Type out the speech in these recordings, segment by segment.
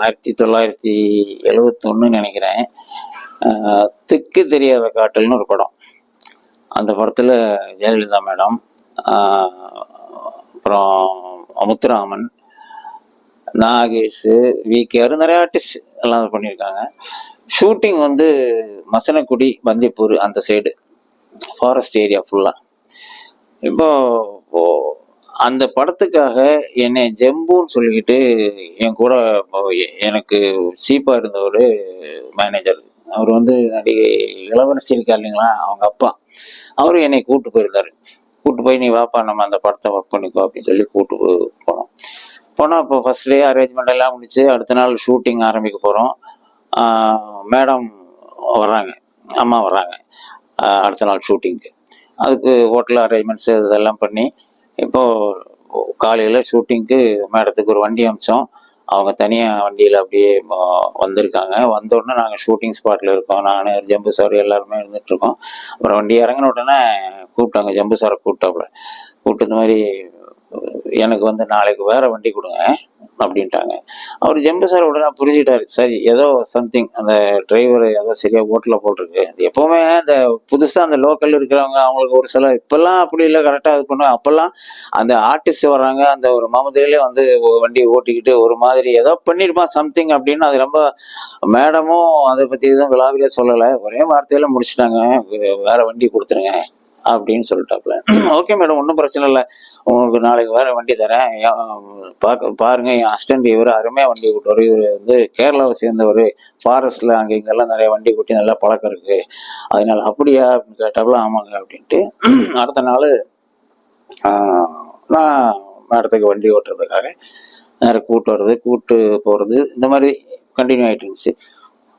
1971 நினைக்கிறேன். திக்கு தெரியாத காட்டல்னு ஒரு படம். அந்த படத்தில் ஜெயலலிதா மேடம், அப்புறம் முத்துராமன், நாகேஷ், விகேஆர், நிறைய ஆர்டிஸ்ட் எல்லாம் பண்ணியிருக்காங்க. ஷூட்டிங் வந்து மசனக்குடி, பந்திப்பூர் அந்த சைடு ஃபாரஸ்ட் ஏரியா ஃபுல்லாக. இப்போ அந்த படத்துக்காக என்னை ஜம்புன்னு சொல்லிக்கிட்டு என் கூட எனக்கு சீப்பாக இருந்த ஒரு மேனேஜர், அவர் வந்து நடிகை இளவரசி இருக்கா இல்லைங்களா, அவங்க அப்பா, அவரும் என்னை கூப்பிட்டு போயிருந்தாரு. கூப்பிட்டு போய் நீ வாப்பா நம்ம அந்த படத்தை ஒர்க் பண்ணிக்கோ அப்படின்னு சொல்லி கூப்பிட்டு போனோம். போனால் இப்போ ஃபர்ஸ்ட் டே அரேஞ்ச்மெண்ட் எல்லாம் முடிச்சு அடுத்த நாள் ஷூட்டிங் ஆரம்பிக்க போகிறோம். மேடம் வர்றாங்க, அம்மா வர்றாங்க அடுத்த நாள் ஷூட்டிங்க்கு. அதுக்கு ஹோட்டல் அரேஞ்ச்மெண்ட்ஸு இதெல்லாம் பண்ணி இப்போது காலையில் ஷூட்டிங்க்கு மேடத்துக்கு ஒரு வண்டி அமிச்சோம். அவங்க தனியாக வண்டியில் அப்படியே வந்திருக்காங்க. வந்தோடனே நாங்கள் ஷூட்டிங் ஸ்பாட்டில் இருக்கோம். நான், ஜம்பு சார் எல்லாருமே இருந்துகிட்ருக்கோம். அப்புறம் வண்டி இறங்கின உடனே கூப்பிட்டாங்க, ஜம்பு சாரை கூப்பிட்டாப்புல. கூப்பிட்டு இந்த மாதிரி எனக்கு வந்து நாளைக்கு வேறு வண்டி கொடுங்க அப்படின்ட்டாங்க. அவர் ஜம்பு சார் உடனே புரிஞ்சுட்டாரு, சரி ஏதோ சம்திங் அந்த டிரைவர் ஏதோ சரியாக ஓட்டல போட்டிருக்கு. அது எப்போவுமே இந்த புதுசாக அந்த லோக்கல் இருக்கிறவங்க அவங்களுக்கு ஒரு சில, இப்போல்லாம் அப்படி இல்லை, கரெக்டாக இது பண்ணுவோம். அப்போல்லாம் அந்த ஆர்டிஸ்ட் வராங்க, அந்த ஒரு மமதையிலே வந்து வண்டியை ஓட்டிக்கிட்டு ஒரு மாதிரி ஏதோ பண்ணியிருப்பான் சம்திங் அப்படின்னு. அது ரொம்ப மேடமும் அதை பற்றி எதுவும் விளாவிலே சொல்லலை, ஒரே வார்த்தையில முடிச்சுட்டாங்க, வேற வண்டி கொடுத்துருங்க அப்படின்னு சொல்லிட்டாப்புல. ஓகே மேடம், ஒன்றும் பிரச்சனை இல்லை, உங்களுக்கு நாளைக்கு வேற வண்டி தரேன், பாருங்க என் அசிஸ்டன்ட் இவர் அருமையாக வண்டி கூட்டுவார், இவர் வந்து கேரளாவை சேர்ந்தவர், ஃபாரஸ்ட்ல அங்கே இங்கெல்லாம் நிறைய வண்டி கூட்டி நல்லா பழக்கம் இருக்கு, அதனால அப்படியா அப்படின்னு கேட்டாப்புல. ஆமாங்க அப்படின்ட்டு அடுத்த நாள் நான் மேடத்துக்கு வண்டி ஓட்டுறதுக்காக நேரம் கூட்டு வர்றது கூட்டு போகிறது இந்த மாதிரி கண்டினியூ ஆகிட்டு இருந்துச்சு.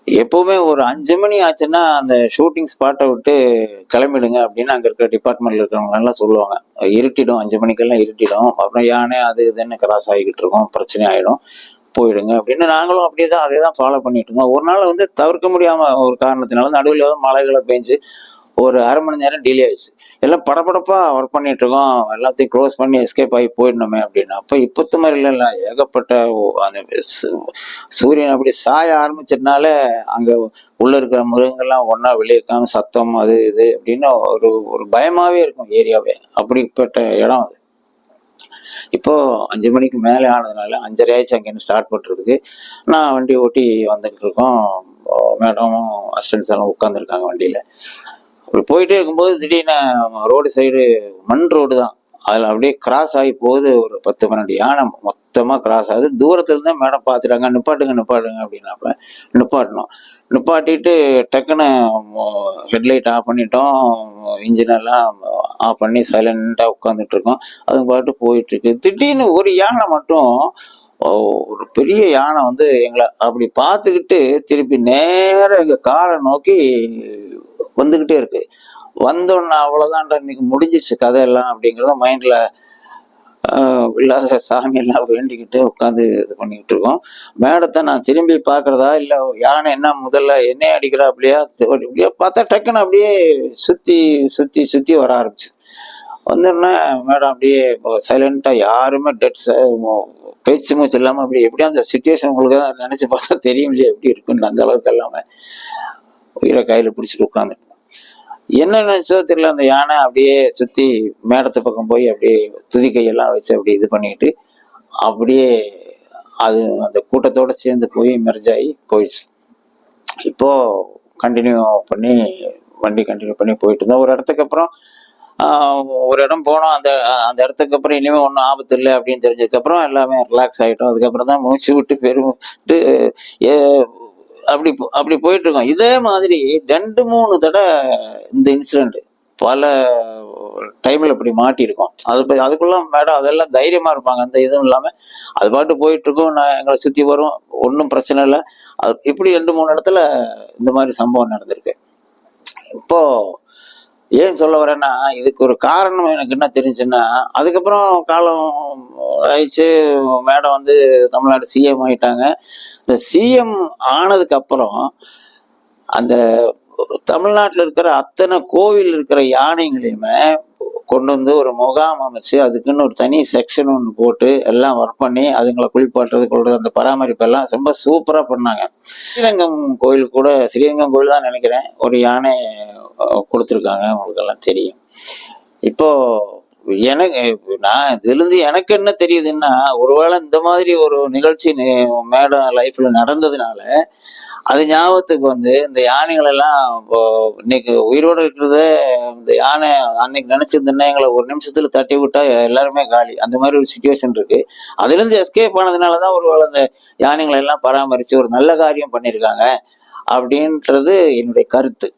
எப்போவுமே ஒரு 5 மணி ஆச்சுன்னா அந்த ஷூட்டிங் ஸ்பாட்டை விட்டு கிளம்பிடுங்க அப்படின்னு அங்கே இருக்கிற டிபார்ட்மெண்ட்ல இருக்கிறவங்க எல்லாம் சொல்லுவாங்க. இருட்டிடும், 5 மணிக்கெல்லாம் இருட்டிடும், அப்புறம் யானை அது இதுன்னு கிராஸ் ஆகிக்கிட்டு இருக்கோம், பிரச்சனை ஆகிடும், போயிடுங்க அப்படின்னு. நாங்களும் அப்படியே தான் அதே தான் ஃபாலோ பண்ணிட்டு இருந்தோம். ஒரு நாள் வந்து தவிர்க்க முடியாமல் ஒரு காரணத்தினால நடுவில் மழைகளை பெஞ்சு ஒரு அரை மணி நேரம் டிலே ஆயிடுச்சு. எல்லாம் படப்படப்பாக ஒர்க் பண்ணிட்டு இருக்கோம், எல்லாத்தையும் க்ளோஸ் பண்ணி எஸ்கேப் ஆகி போயிடணுமே அப்படின்னு. அப்போ இப்போத்த மாதிரி இல்லை, ஏகப்பட்ட அந்த சூரியன் அப்படி சாய ஆரம்பிச்சதுனால அங்கே உள்ள இருக்கிற மிருகங்கள்லாம் ஒன்றா வெளியிருக்காம சத்தம் அது இது அப்படின்னு ஒரு ஒரு பயமாகவே இருக்கும் ஏரியாவே. அப்படிப்பட்ட இடம் அது. இப்போ 5 மணிக்கு மேலே ஆனதுனால 5:30 ஆயிடுச்சு அங்கேருந்து ஸ்டார்ட் பண்ணுறதுக்கு. நான் வண்டி ஓட்டி வந்துக்கிட்டு இருக்கோம், மேடமும் அசிஸ்டன்ஸ் எல்லாம் உட்காந்துருக்காங்க வண்டியில். அப்படி போயிட்டே இருக்கும்போது திடீர்னு ரோடு சைடு மண் ரோடு தான், அதில் அப்படியே கிராஸ் ஆகி போகுது ஒரு 10-12 யானை மொத்தமாக கிராஸ் ஆகுது. தூரத்துல இருந்தால் மேடம் பார்த்துட்டாங்க, நிப்பாட்டுங்க அப்படின்னாப்புல. நிப்பாட்டிட்டு டக்குன்னு ஹெட்லைட் ஆஃப் பண்ணிட்டோம், இன்ஜினெல்லாம் ஆஃப் பண்ணி சைலண்டாக உட்காந்துட்டு இருக்கோம். அது பாட்டு போயிட்டு இருக்கு. திடீர்னு ஒரு யானை மட்டும், ஒரு பெரிய யானை வந்து எங்களை அப்படி பார்த்துக்கிட்டு திருப்பி நேரம் எங்கள் காரை நோக்கி வந்துக்கிட்டே இருக்கு. வந்தோடனே அவ்வளோதான்டா இன்னைக்கு முடிஞ்சிச்சு கதையெல்லாம் அப்படிங்கிறத மைண்டில் இல்லாத சாமியெல்லாம் வேண்டிக்கிட்டு உட்காந்து இது பண்ணிக்கிட்டு இருக்கோம். மேடத்தை நான் திரும்பி பார்க்குறதா இல்லை யானை என்ன முதல்ல என்ன அடிக்கிறா அப்படியே பார்த்தா டக்குன்னு அப்படியே சுற்றி வர ஆரம்பிச்சு. வந்தோடனே மேடம் அப்படியே சைலண்ட்டாக, யாருமே பேச்சு மூச்சு இல்லாமல் அப்படி எப்படியும் அந்த சுச்சுவேஷன் உங்களுக்கு தான் நினச்சி பார்த்தா தெரியும் இல்லையா எப்படி இருக்குன்னு. அந்த அளவுக்கு எல்லாமே உயிரை கையில் பிடிச்சிட்டு உட்காந்துட்டு என்ன நினைச்சோ தெரியல, அந்த யானை அப்படியே சுற்றி மேடத்து பக்கம் போய் அப்படியே துதிக்கையெல்லாம் வச்சு அப்படியே இது பண்ணிட்டு அப்படியே அது அந்த கூட்டத்தோடு சேர்ந்து போய் மெர்ஜாகி போயிடுச்சு. இப்போது வண்டி கண்டினியூ பண்ணி போயிட்டு இருந்தோம். ஒரு இடத்துக்கு அப்புறம் ஒரு இடம் போனோம். அந்த இடத்துக்கு அப்புறம் இனிமேல் ஒன்றும் ஆபத்து இல்லை அப்படின்னு தெரிஞ்சதுக்கப்புறம் எல்லாமே ரிலாக்ஸ் ஆகிட்டோம். அதுக்கப்புறம் தான் மூச்சு விட்டு பெருமிட்டு அப்படி போயிட்டு இருக்கோம். இதே மாதிரி 2-3 தடவை இந்த இன்சிடென்ட் பல டைமில் இப்படி மாட்டியிருக்கோம். அதுக்குள்ள மேடம் அதெல்லாம் தைரியமாக இருப்பாங்க, அந்த இதுவும் இல்லாமல் அது பாட்டு போயிட்டு இருக்கோம். நான் எங்களை சுற்றி வரும், ஒன்றும் பிரச்சனை இல்லை. அது இப்படி 2-3 இடத்துல இந்த மாதிரி சம்பவம் நடந்திருக்கு. இப்போ ஏன் சொல்ல வரேன்னா, இதுக்கு ஒரு காரணம் எனக்கு என்ன தெரிஞ்சுன்னா, அதுக்கப்புறம் காலம் ஆயிடுச்சு, மேடம் வந்து தமிழ்நாடு சிஎம் ஆயிட்டாங்க. இந்த சிஎம் ஆனதுக்கு அப்புறம் அந்த தமிழ்நாட்டில் இருக்கிற அத்தனை கோவில் இருக்கிற யானைகளையுமே கொண்டு வந்து ஒரு முகாம் அமைச்சு அதுக்குன்னு ஒரு தனி செக்ஷன் ஒன்று போட்டு எல்லாம் ஒர்க் பண்ணி அதுங்களை குளிப்பாட்டுறது கொள்றது அந்த பராமரிப்பெல்லாம் ரொம்ப சூப்பராக பண்ணாங்க. ஸ்ரீரங்கம் கோயில் கூட, ஸ்ரீரங்கம் கோயில் தான் நினைக்கிறேன், ஒரு யானை கொடுத்துருக்காங்க, உங்களுக்கு எல்லாம் தெரியும். இப்போ எனக்கு நான் இதுலேருந்து எனக்கு என்ன தெரியுதுன்னா, ஒருவேளை இந்த மாதிரி ஒரு நிகழ்ச்சி மேடம் லைஃப்ல நடந்ததுனால அது ஞாபகத்துக்கு வந்து இந்த யானைகள் எல்லாம் இப்போ இன்னைக்கு உயிரோடு இருக்கிறத, இந்த யானை அன்னைக்கு நினைச்சிருந்தேன்னா எங்களை ஒரு நிமிஷத்துல தட்டி விட்டா எல்லாருமே காலி, அந்த மாதிரி ஒரு சுச்சுவேஷன் இருக்கு. அதுல இருந்து எஸ்கேப் ஆனதுனாலதான் ஒருவேளை அந்த யானைகளை எல்லாம் பராமரிச்சு ஒரு நல்ல காரியம் பண்ணியிருக்காங்க அப்படின்றது என்னுடைய கருத்து.